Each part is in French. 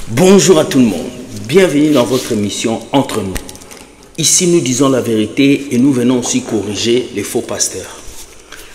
Bonjour à tout le monde, bienvenue dans votre émission Entre nous. Ici nous disons la vérité et nous venons aussi corriger les faux pasteurs.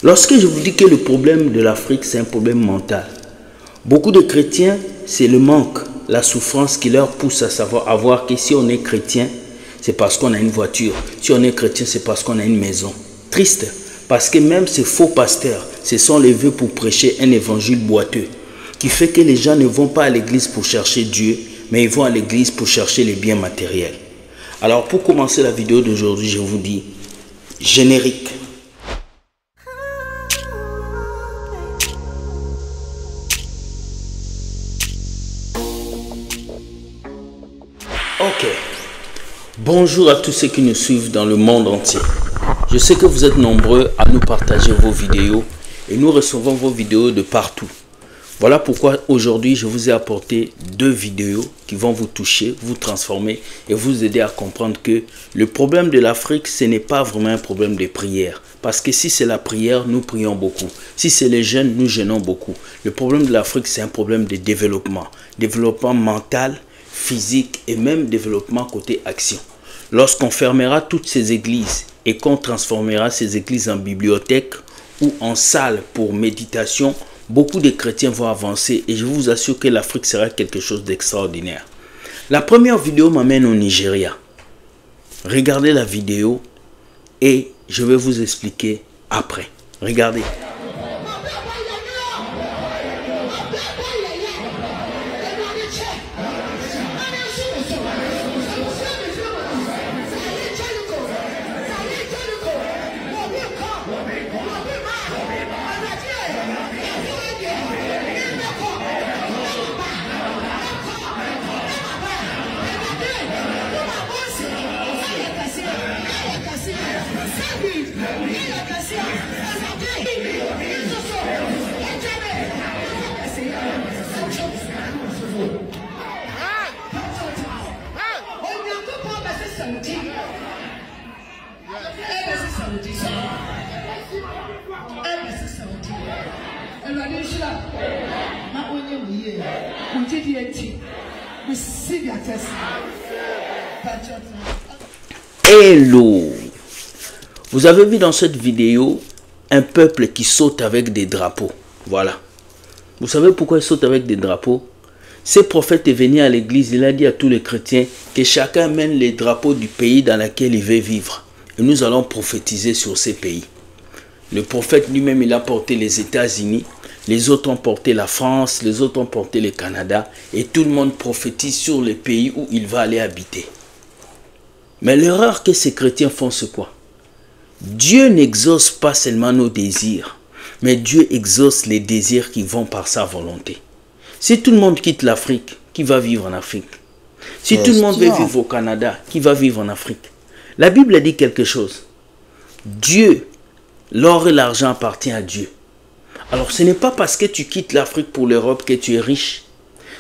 Lorsque je vous dis que le problème de l'Afrique c'est un problème mental, beaucoup de chrétiens c'est le manque, la souffrance qui leur pousse à voir que si on est chrétien c'est parce qu'on a une voiture, si on est chrétien c'est parce qu'on a une maison. Triste, parce que même ces faux pasteurs se sont levés pour prêcher un évangile boiteux qui fait que les gens ne vont pas à l'église pour chercher Dieu, mais ils vont à l'église pour chercher les biens matériels. Alors pour commencer la vidéo d'aujourd'hui, je vous dis générique. Ok. Bonjour à tous ceux qui nous suivent dans le monde entier. Je sais que vous êtes nombreux à nous partager vos vidéos et nous recevons vos vidéos de partout. Voilà pourquoi aujourd'hui je vous ai apporté 2 vidéos qui vont vous toucher, vous transformer et vous aider à comprendre que le problème de l'Afrique, ce n'est pas vraiment un problème de prière. Parce que si c'est la prière, nous prions beaucoup. Si c'est les jeunes, nous jeûnons beaucoup. Le problème de l'Afrique, c'est un problème de développement. Développement mental, physique et même développement côté action. Lorsqu'on fermera toutes ces églises et qu'on transformera ces églises en bibliothèques ou en salles pour méditation, beaucoup de chrétiens vont avancer et je vous assure que l'Afrique sera quelque chose d'extraordinaire. La première vidéo m'amène au Nigeria. Regardez la vidéo et je vais vous expliquer après. Regardez. Hello! Vous avez vu dans cette vidéo un peuple qui saute avec des drapeaux. Voilà. Vous savez pourquoi il saute avec des drapeaux? Ce prophète est venu à l'église, il a dit à tous les chrétiens que chacun mène les drapeaux du pays dans lequel il veut vivre. Et nous allons prophétiser sur ces pays. Le prophète lui-même, il a porté les États-Unis, les autres ont porté la France, les autres ont porté le Canada. Et tout le monde prophétise sur les pays où il va aller habiter. Mais l'erreur que ces chrétiens font, c'est quoi? Dieu n'exauce pas seulement nos désirs, mais Dieu exauce les désirs qui vont par sa volonté. Si tout le monde quitte l'Afrique, qui va vivre en Afrique? Si tout le monde veut vivre au Canada, qui va vivre en Afrique? La Bible dit quelque chose. Dieu, l'or et l'argent appartiennent à Dieu. Alors ce n'est pas parce que tu quittes l'Afrique pour l'Europe que tu es riche.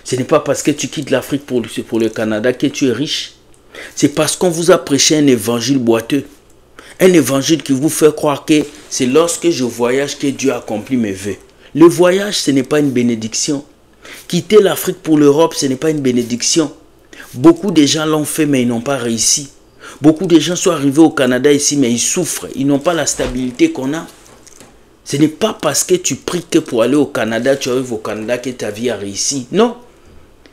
Ce n'est pas parce que tu quittes l'Afrique pour le Canada que tu es riche. C'est parce qu'on vous a prêché un évangile boiteux. Un évangile qui vous fait croire que c'est lorsque je voyage que Dieu accomplit mes vœux. Le voyage, ce n'est pas une bénédiction. Quitter l'Afrique pour l'Europe, ce n'est pas une bénédiction. Beaucoup de gens l'ont fait, mais ils n'ont pas réussi. Beaucoup de gens sont arrivés au Canada ici, mais ils souffrent. Ils n'ont pas la stabilité qu'on a. Ce n'est pas parce que tu pries que pour aller au Canada, tu arrives au Canada que ta vie a réussi. Non.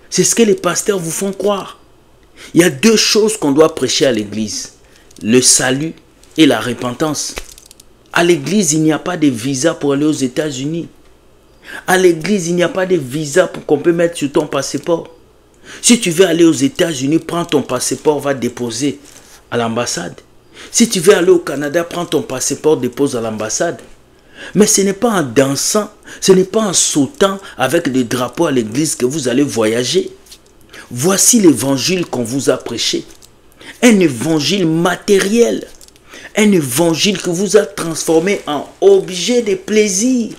C'est ce que les pasteurs vous font croire. Il y a 2 choses qu'on doit prêcher à l'église. Le salut et la repentance. À l'église, il n'y a pas de visa pour aller aux États-Unis. À l'église, il n'y a pas de visa pour qu'on peut mettre sur ton passeport. Si tu veux aller aux États-Unis, prends ton passeport, va déposer à l'ambassade. Si tu veux aller au Canada, prends ton passeport, dépose à l'ambassade. Mais ce n'est pas en dansant, ce n'est pas en sautant avec des drapeaux à l'église que vous allez voyager. Voici l'évangile qu'on vous a prêché. Un évangile matériel. Un évangile qui vous a transformé en objet de plaisir.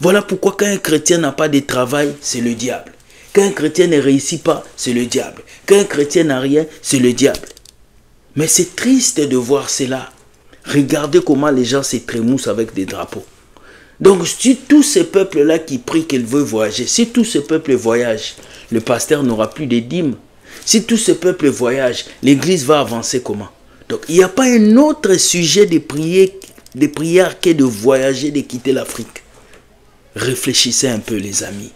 Voilà pourquoi quand un chrétien n'a pas de travail, c'est le diable. Quand un chrétien ne réussit pas, c'est le diable. Quand un chrétien n'a rien, c'est le diable. Mais c'est triste de voir cela. Regardez comment les gens se trémoussent avec des drapeaux. Donc, si tous ces peuples-là qui prient qu'ils veulent voyager, si tous ces peuples voyagent, le pasteur n'aura plus de dîmes. Si tous ces peuples voyagent, l'église va avancer comment? Donc, il n'y a pas un autre sujet de prière que de voyager, de quitter l'Afrique. Réfléchissez un peu, les amis.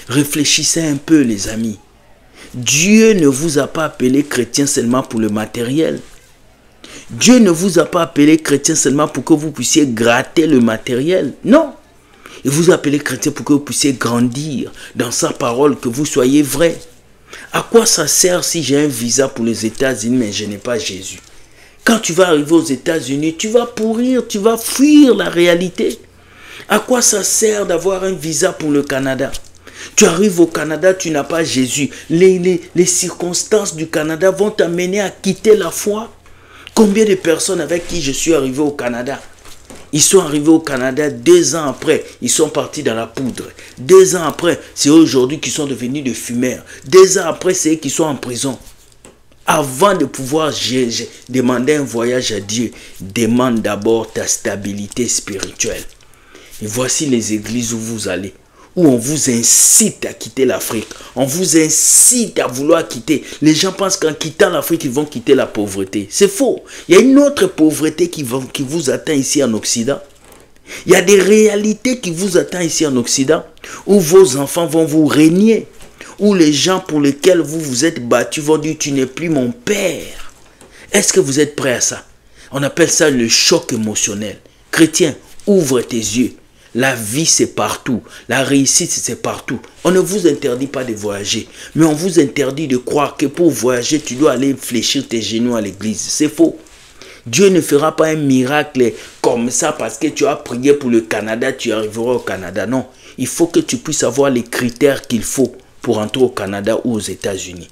Réfléchissez un peu, les amis. Dieu ne vous a pas appelé chrétien seulement pour le matériel. Dieu ne vous a pas appelé chrétien seulement pour que vous puissiez gratter le matériel. Non. Il vous a appelé chrétien pour que vous puissiez grandir dans sa parole, que vous soyez vrai. À quoi ça sert si j'ai un visa pour les États-Unis mais je n'ai pas Jésus? Quand tu vas arriver aux États-Unis, tu vas pourrir, tu vas fuir la réalité. À quoi ça sert d'avoir un visa pour le Canada? Tu arrives au Canada, tu n'as pas Jésus. Les circonstances du Canada vont t'amener à quitter la foi. Combien de personnes avec qui je suis arrivé au Canada? Ils sont arrivés au Canada 2 ans après, ils sont partis dans la poudre. 2 ans après, c'est aujourd'hui qu'ils sont devenus des fumeurs. 2 ans après, c'est eux qui sont en prison. Avant de pouvoir demander un voyage à Dieu, demande d'abord ta stabilité spirituelle. Et voici les églises où vous allez, où on vous incite à quitter l'Afrique. On vous incite à vouloir quitter. Les gens pensent qu'en quittant l'Afrique, ils vont quitter la pauvreté. C'est faux. Il y a une autre pauvreté qui vous attend ici en Occident. Il y a des réalités qui vous attendent ici en Occident, où vos enfants vont vous régner, où les gens pour lesquels vous vous êtes battus vont dire « tu n'es plus mon père ». Est-ce que vous êtes prêts à ça? On appelle ça le choc émotionnel. Chrétien, ouvre tes yeux. La vie, c'est partout. La réussite, c'est partout. On ne vous interdit pas de voyager. Mais on vous interdit de croire que pour voyager, tu dois aller fléchir tes genoux à l'église. C'est faux. Dieu ne fera pas un miracle comme ça parce que tu as prié pour le Canada, tu arriveras au Canada. Non. Il faut que tu puisses avoir les critères qu'il faut pour entrer au Canada ou aux États-Unis.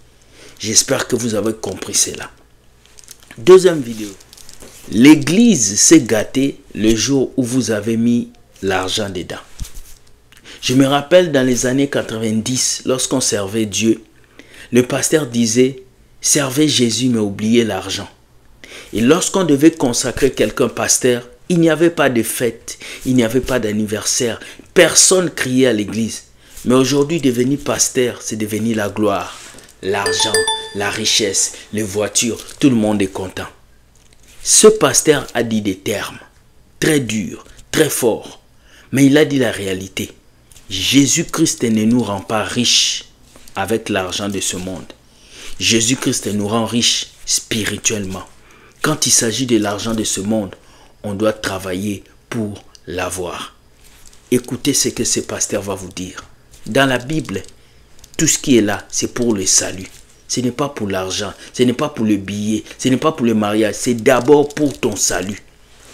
J'espère que vous avez compris cela. Deuxième vidéo. L'église s'est gâtée le jour où vous avez mis l'argent dedans. Je me rappelle dans les années 90, lorsqu'on servait Dieu, le pasteur disait, servez Jésus mais oubliez l'argent. Et lorsqu'on devait consacrer quelqu'un pasteur, il n'y avait pas de fête, il n'y avait pas d'anniversaire, personne criait à l'église. Mais aujourd'hui, devenir pasteur, c'est devenir la gloire, l'argent, la richesse, les voitures, tout le monde est content. Ce pasteur a dit des termes très durs, très forts. Mais il a dit la réalité. Jésus-Christ ne nous rend pas riches avec l'argent de ce monde. Jésus-Christ nous rend riches spirituellement. Quand il s'agit de l'argent de ce monde, on doit travailler pour l'avoir. Écoutez ce que ce pasteur va vous dire. Dans la Bible, tout ce qui est là, c'est pour le salut. Ce n'est pas pour l'argent, ce n'est pas pour le billet, ce n'est pas pour le mariage, c'est d'abord pour ton salut.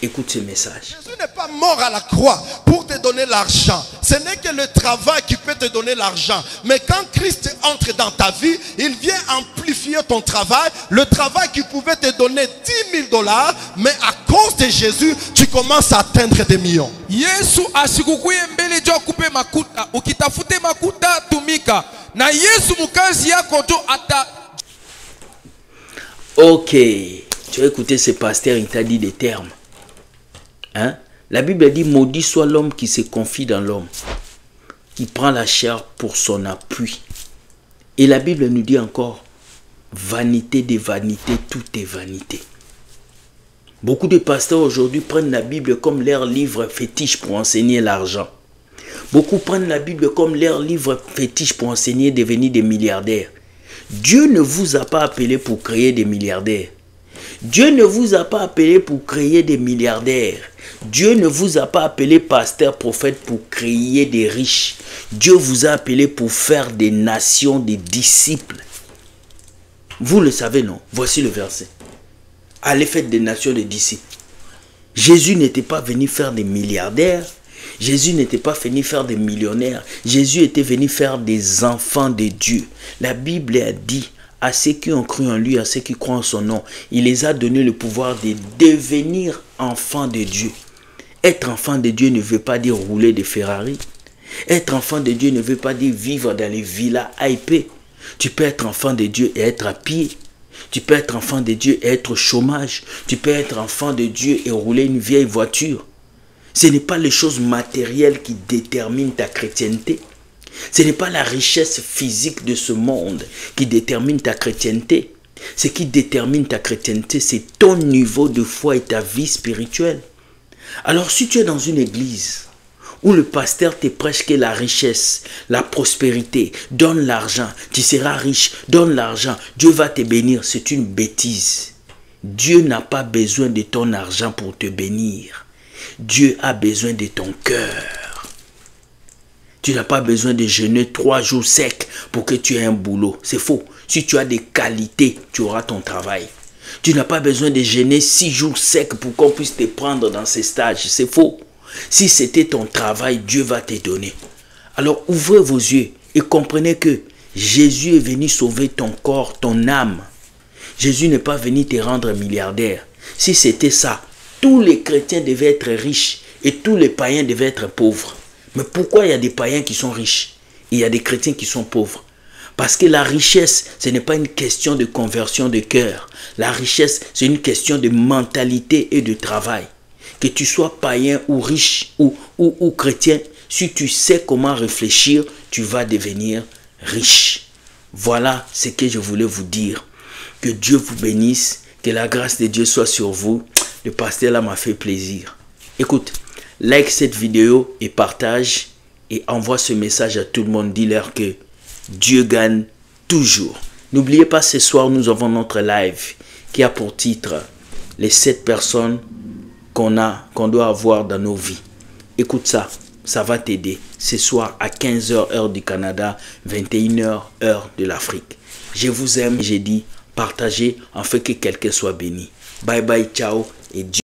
Écoute ce message. Jésus n'est pas mort à la croix pour te donner l'argent. Ce n'est que le travail qui peut te donner l'argent. Mais quand Christ entre dans ta vie, il vient amplifier ton travail. Le travail qui pouvait te donner 10 000 $, mais à cause de Jésus, tu commences à atteindre des millions. Yesu ashikukuye mbele jo kupe makuta ukitafute makuta tumika na Yesu mukazi yako jo ata. Ok, tu as écouté ce pasteur, il t'a dit des termes. Hein? La Bible dit, maudit soit l'homme qui se confie dans l'homme, qui prend la chair pour son appui. Et la Bible nous dit encore, vanité des vanités, tout est vanité. Beaucoup de pasteurs aujourd'hui prennent la Bible comme leur livre fétiche pour enseigner l'argent. Beaucoup prennent la Bible comme leur livre fétiche pour enseigner devenir des milliardaires. Dieu ne vous a pas appelé pour créer des milliardaires. Dieu ne vous a pas appelé pour créer des milliardaires. Dieu ne vous a pas appelé pasteur, prophète pour créer des riches. Dieu vous a appelé pour faire des nations, des disciples. Vous le savez, non? Voici le verset. Allez faire des nations, des disciples. Jésus n'était pas venu faire des milliardaires. Jésus n'était pas venu faire des millionnaires. Jésus était venu faire des enfants de Dieu. La Bible a dit à ceux qui ont cru en lui, à ceux qui croient en son nom, il les a donné le pouvoir de devenir enfants de Dieu. Être enfant de Dieu ne veut pas dire rouler des Ferrari. Être enfant de Dieu ne veut pas dire vivre dans les villas hypées. Tu peux être enfant de Dieu et être à pied. Tu peux être enfant de Dieu et être au chômage. Tu peux être enfant de Dieu et rouler une vieille voiture. Ce n'est pas les choses matérielles qui déterminent ta chrétienté. Ce n'est pas la richesse physique de ce monde qui détermine ta chrétienté. Ce qui détermine ta chrétienté, c'est ton niveau de foi et ta vie spirituelle. Alors si tu es dans une église où le pasteur te prêche que la richesse, la prospérité, donne l'argent, tu seras riche, donne l'argent, Dieu va te bénir, c'est une bêtise. Dieu n'a pas besoin de ton argent pour te bénir. Dieu a besoin de ton cœur. Tu n'as pas besoin de jeûner 3 jours secs pour que tu aies un boulot. C'est faux. Si tu as des qualités, tu auras ton travail. Tu n'as pas besoin de jeûner 6 jours secs pour qu'on puisse te prendre dans ces stages. C'est faux. Si c'était ton travail, Dieu va te donner. Alors ouvrez vos yeux et comprenez que Jésus est venu sauver ton corps, ton âme. Jésus n'est pas venu te rendre milliardaire. Si c'était ça, tous les chrétiens devaient être riches et tous les païens devaient être pauvres. Mais pourquoi il y a des païens qui sont riches et il y a des chrétiens qui sont pauvres? Parce que la richesse, ce n'est pas une question de conversion de cœur. La richesse, c'est une question de mentalité et de travail. Que tu sois païen ou riche ou chrétien, si tu sais comment réfléchir, tu vas devenir riche. Voilà ce que je voulais vous dire. Que Dieu vous bénisse, que la grâce de Dieu soit sur vous. Le pasteur là m'a fait plaisir. Écoute, like cette vidéo et partage et envoie ce message à tout le monde. Dis-leur que Dieu gagne toujours. N'oubliez pas, ce soir, nous avons notre live qui a pour titre les 7 personnes qu'on doit avoir dans nos vies. Écoute ça, ça va t'aider. Ce soir à 15h heure du Canada, 21h heure de l'Afrique. Je vous aime, j'ai dit, partagez afin que quelqu'un soit béni. Bye bye, ciao et Dieu.